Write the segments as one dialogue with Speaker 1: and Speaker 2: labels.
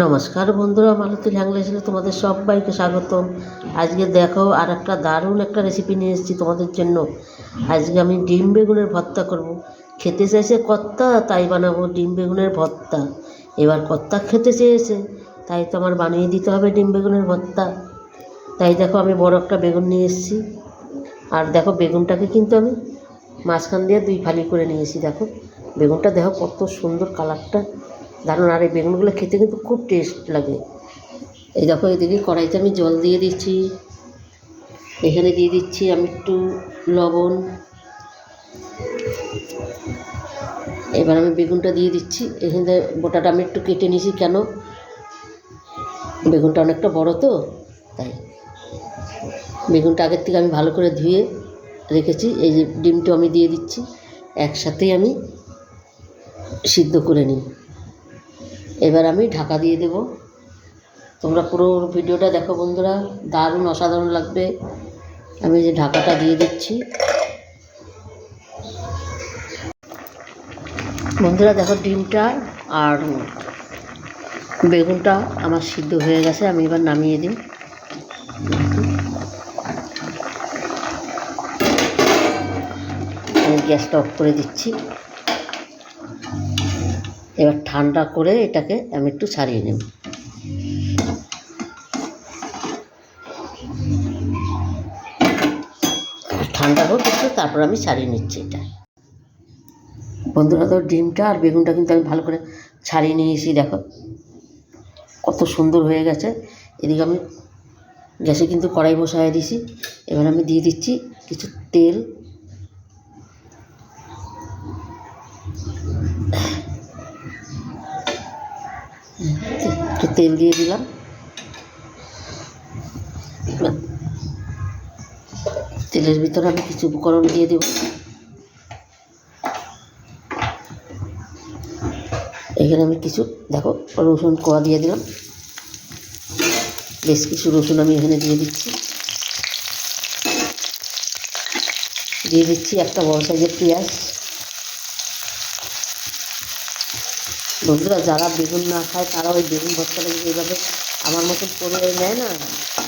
Speaker 1: নমস্কার বন্ধুরা, মালতী ল্যাংলাইসে তোমাদের সবাইকে স্বাগতম। আজকে দেখো আর একটা দারুণ একটা রেসিপি নিয়ে এসেছি তোমাদের জন্য। আজকে আমি ডিম বেগুনের ভর্তা করব। খেতে চেয়েছে কর্তা, তাই বানাবো ডিম বেগুনের ভর্তা। এবার কর্তা খেতে চেয়েছে, তাই তো আমার বানিয়ে দিতে হবে ডিম বেগুনের ভর্তা। তাই দেখো আমি বড় একটা বেগুন নিয়ে এসেছি। আর দেখো বেগুনটাকে কিন্তু আমি মাঝখান দিয়ে দুই ফালি করে নিয়েছি। দেখো বেগুনটা, দেখো কত সুন্দর কালারটা, দারুণ। আর এই বেগুনগুলো খেতে কিন্তু খুব টেস্ট লাগে। এই দেখো এদিকে কড়াইতে আমি জল দিয়ে দিচ্ছি, এখানে দিয়ে দিচ্ছি আমি একটু লবণ। এবার আমি বেগুনটা দিয়ে দিচ্ছি। এখানে গোটাটা আমি একটু কেটে নিয়েছি, কেন বেগুনটা অনেকটা বড় তো, তাই বেগুনটা আগের থেকে আমি ভালো করে ধুয়ে রেখেছি। এই যে ডিমটা আমি দিয়ে দিচ্ছি, একসাথেই আমি সিদ্ধ করে নিই। এবার আমি ঢাকা দিয়ে দেব। তোমরা পুরো ভিডিওটা দেখো বন্ধুরা, দারুণ অসাধারণ লাগবে। আমি যে ঢাকাটা দিয়ে দিচ্ছি বন্ধুরা, দেখো ডিমটা আর বেগুনটা আমার সিদ্ধ হয়ে গেছে। আমি এবার নামিয়ে দিই। আমি গ্যাসটা অফ করে দিচ্ছি। এবার ঠান্ডা করে এটাকে আমি একটু ছাড়িয়ে নেব। ঠান্ডা হোক একটু, তারপর আমি ছাড়িয়ে নিচ্ছি এটা। বন্ধুরা, তো ডিমটা আর বেগুনটা কিন্তু আমি ভালো করে ছাড়িয়ে নিয়েছি। দেখো কত সুন্দর হয়ে গেছে। এদিকে আমি গ্যাসে কিন্তু কড়াই বসায় দিয়েছি। এবার আমি দিয়ে দিচ্ছি কিছু তেল। একটু তেল দিয়ে দিলাম। তেলের ভিতরে আমি কিছু উপকরণ দিয়ে দেব। এখানে আমি কিছু দেখো রসুন কোয়া দিয়ে দিলাম, বেশ কিছু রসুন আমি এখানে দিয়ে দিচ্ছি। দিয়ে দিচ্ছি একটা বড় সাইজের পেঁয়াজ। বন্ধুরা, যারা বেগুন না খায় তারা ওই বেগুন ভর্তাটা যদি এইভাবে আমার মতন করে নেয় না,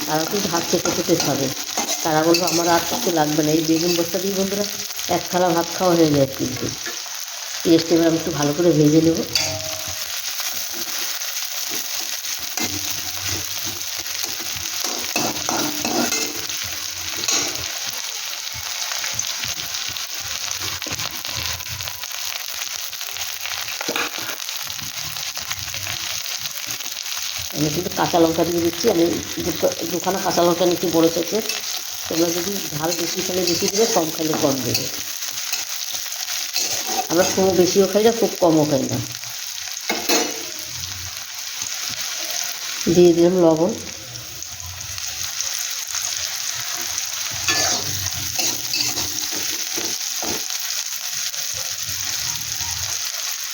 Speaker 1: তারা কিন্তু ভাত চেটে চেটে খাবে। তারা বলবো আমার আর কিছু লাগবে না, এই বেগুন ভর্তা দিয়ে বন্ধুরা এক থালা ভাত খাওয়া হয়ে যায়। কিন্তু পেঁয়াজটা এবার আমি একটু ভালো করে ভেজে নেব। আমি কিন্তু কাঁচা লঙ্কা দিয়ে দিচ্ছি। আমি দুখানা কাঁচা লঙ্কা নিচ্ছি বড়ো থেকে। তোমরা যদি ঝাল বেশি খেলে বেশি দেবে, কম খেলে কম দেবে। আমরা খুব বেশিও খাই না, খুব কমও খাই না। দিয়ে দিলাম লবণ।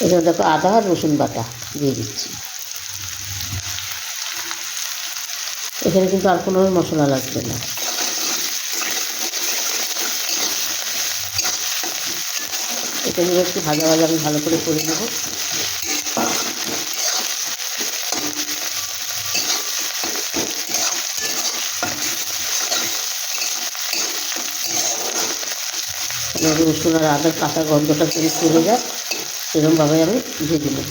Speaker 1: এবার দেখো আদা আর রসুন বাটা দিয়ে দিচ্ছি। এখানে কিন্তু আর কোনো মশলা লাগবে না। এটা নিয়ে একটু ভাজা ভাজা আমি ভালো করে নেব। রসুন আর আদার কাঁচা গন্ধটা যদি চলে যায়, সেরকমভাবে আমি ভেজে নেব।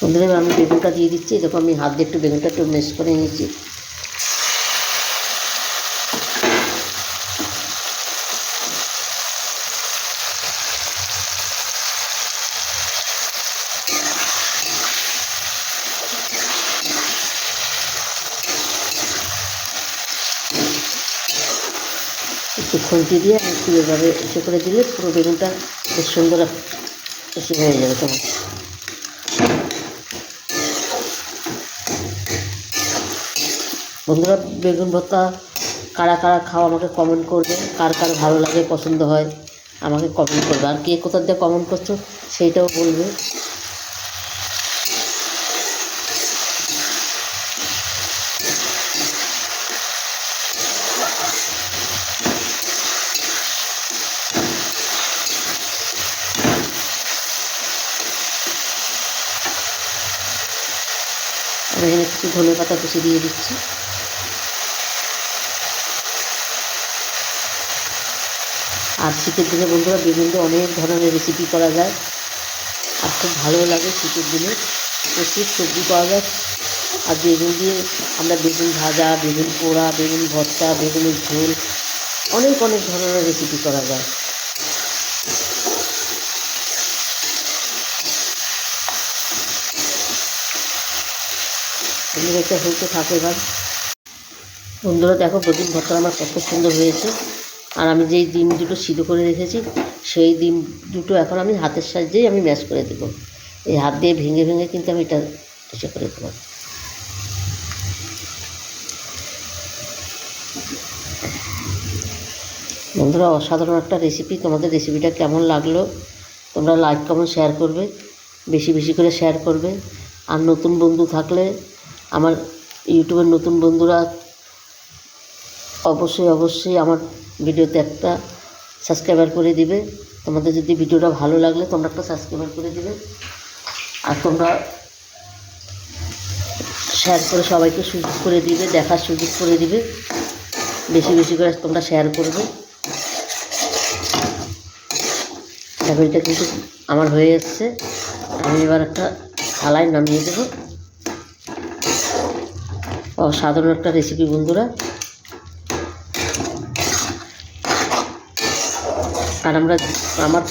Speaker 1: বন্ধুরা, আমি বেগুনটা দিয়ে দিচ্ছি। দেখো আমি হাত দিয়ে একটু বেগুনটা একটু মেশ করে নিয়েছি। একটু খুন্তি দিয়ে একটু এভাবে এসে করে দিলে পুরো বেগুনটা বেশ সুন্দর এসে হয়ে যাবে তোমার। বন্ধুরা, বেগুন ভর্তা কারা কারা খাও আমাকে কমেন্ট করবে। কার কার ভালো লাগে, পছন্দ হয়, আমাকে কমেন্ট করবে। আর কে কোথা দিয়ে কমেন্ট করছো সেইটাও বলবে। এখানে কিছু ধনেপাতা কুচি দিয়ে দিচ্ছি। আর শীতের দিনে বন্ধুরা বেগুন দিয়ে অনেক ধরনের রেসিপি করা যায়, আর খুব ভালো লাগে। শীতের দিনে প্রচুর সবজি পাওয়া যায়, আর বেগুন দিয়ে আমরা বেগুন ভাজা, বেগুন পোড়া, বেগুন ভর্তা, বেগুনের ঝোল, অনেক অনেক ধরনের রেসিপি করা যায়। বন্ধুরা এটা হতে থাকে এবার। বন্ধুরা দেখো বেগুন ভর্তা আমার কত সুন্দর হয়েছে। আর আমি যেই ডিম দুটো সিদ্ধ করে রেখেছি সেই ডিম দুটো এখন আমি হাতের সাহায্যেই আমি ম্যাশ করে দেবো। এই হাত দিয়ে ভেঙে ভেঙে কিন্তু আমি এটা এসে করে দেবো। বন্ধুরা অসাধারণ একটা রেসিপি। তোমাদের রেসিপিটা কেমন লাগলো তোমরা লাইক কমেন্ট শেয়ার করবে, বেশি বেশি করে শেয়ার করবে। আর নতুন বন্ধু থাকলে আমার ইউটিউবের নতুন বন্ধুরা অবশ্যই অবশ্যই আমার ভিডিওতে একটা সাবস্ক্রাইবার করে দিবে। তোমাদের যদি ভিডিওটা ভালো লাগলে তোমরা একটা সাবস্ক্রাইবার করে দিবে, আর তোমরা শেয়ার করে সবাইকে সুযোগ করে দিবে, দেখার সুযোগ করে দিবে। বেশি বেশি করে তোমরা শেয়ার করবে। ডাবেলটা কিন্তু আমার হয়ে এসছে, আমি এবার একটা থালায় নামিয়ে দেবো। অসাধারণ একটা রেসিপি বন্ধুরা। আর আমার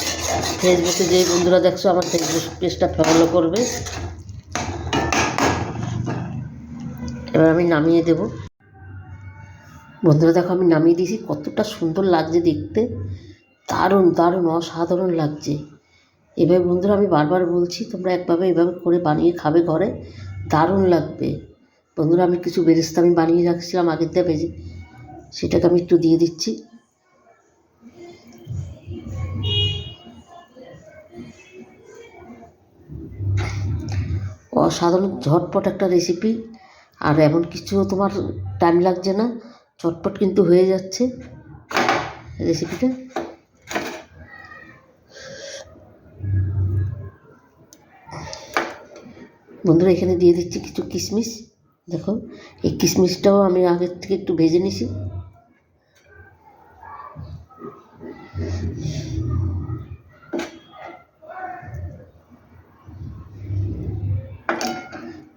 Speaker 1: ফেসবুকে যে বন্ধুরা দেখছো আমার ফেসবুক পেজটা ফলো করবে। এবার আমি নামিয়ে দেব। বন্ধুরা দেখো আমি নামিয়ে দিয়েছি, কতটা সুন্দর লাগছে দেখতে, দারুণ দারুণ অসাধারণ লাগছে। এভাবে বন্ধুরা আমি বারবার বলছি তোমরা একভাবে এভাবে করে বানিয়ে খাবে ঘরে, দারুণ লাগবে। বন্ধুরা আমি কিছু বেরেস্তা আমি বানিয়ে রাখছিলাম আগের দিয়ে ভেজে, সেটাকে আমি একটু দিয়ে দিচ্ছি। অসাধারণ ঝটপট একটা রেসিপি, আর এমন কিছু তোমার টাইম লাগছে না, ঝটপট কিন্তু হয়ে যাচ্ছে রেসিপিটা। বন্ধুরা এখানে দিয়ে দিচ্ছি কিছু কিশমিশ। দেখো এই কিশমিশটাও আমি আগের থেকে একটু ভেজে নিছি।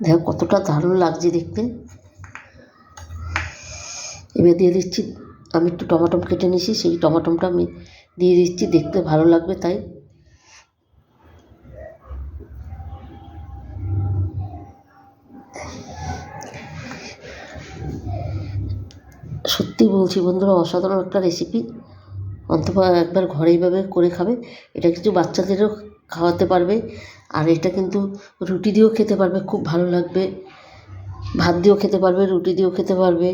Speaker 1: দেখো কতটা দারুণ লাগছে দেখতে। এবার দিয়ে দিচ্ছি আমি একটু টমাটো কেটে নিয়েছি, সেই টমাটোটা আমি দিয়ে দিচ্ছি, দেখতে ভালো লাগবে তাই। সত্যি বলছি বন্ধুরা অসাধারণ একটা রেসিপি, অন্তত একবার ঘরে এইভাবে করে খাবে। এটা কিছু বাচ্চাদেরও খাওয়াতে পারবে, আর এটা কিন্তু রুটি দিয়েও খেতে পারবে, খুব ভালো লাগবে। ভাত দিয়েও খেতে পারবে, রুটি দিয়েও খেতে পারবে,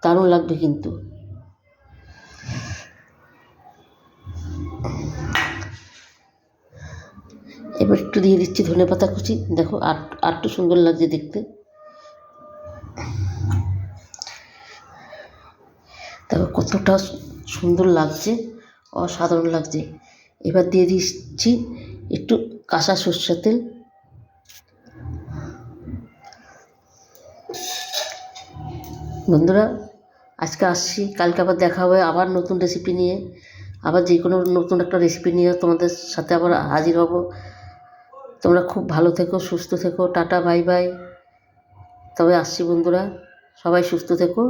Speaker 1: দারুণ লাগবে কিন্তু। এবার একটু দিয়ে দিচ্ছি ধনেপাতা কুচি। দেখো আর একটু সুন্দর লাগছে দেখতে। দেখো কতটা সুন্দর লাগছে, অসাধারণ লাগছে। এবার দিয়ে দিচ্ছি একটু কাঁচা সরষের তেল। বন্ধুরা আজকে আসছি, কালকে আবার দেখা হবে আবার নতুন রেসিপি নিয়ে, আবার যে কোনো নতুন একটা রেসিপি নিয়ে তোমাদের সাথে আবার হাজির হব। তোমরা খুব ভালো থেকো, সুস্থ থেকো, টাটা বাই বাই। তবে আসছি বন্ধুরা, সবাই সুস্থ থেকো।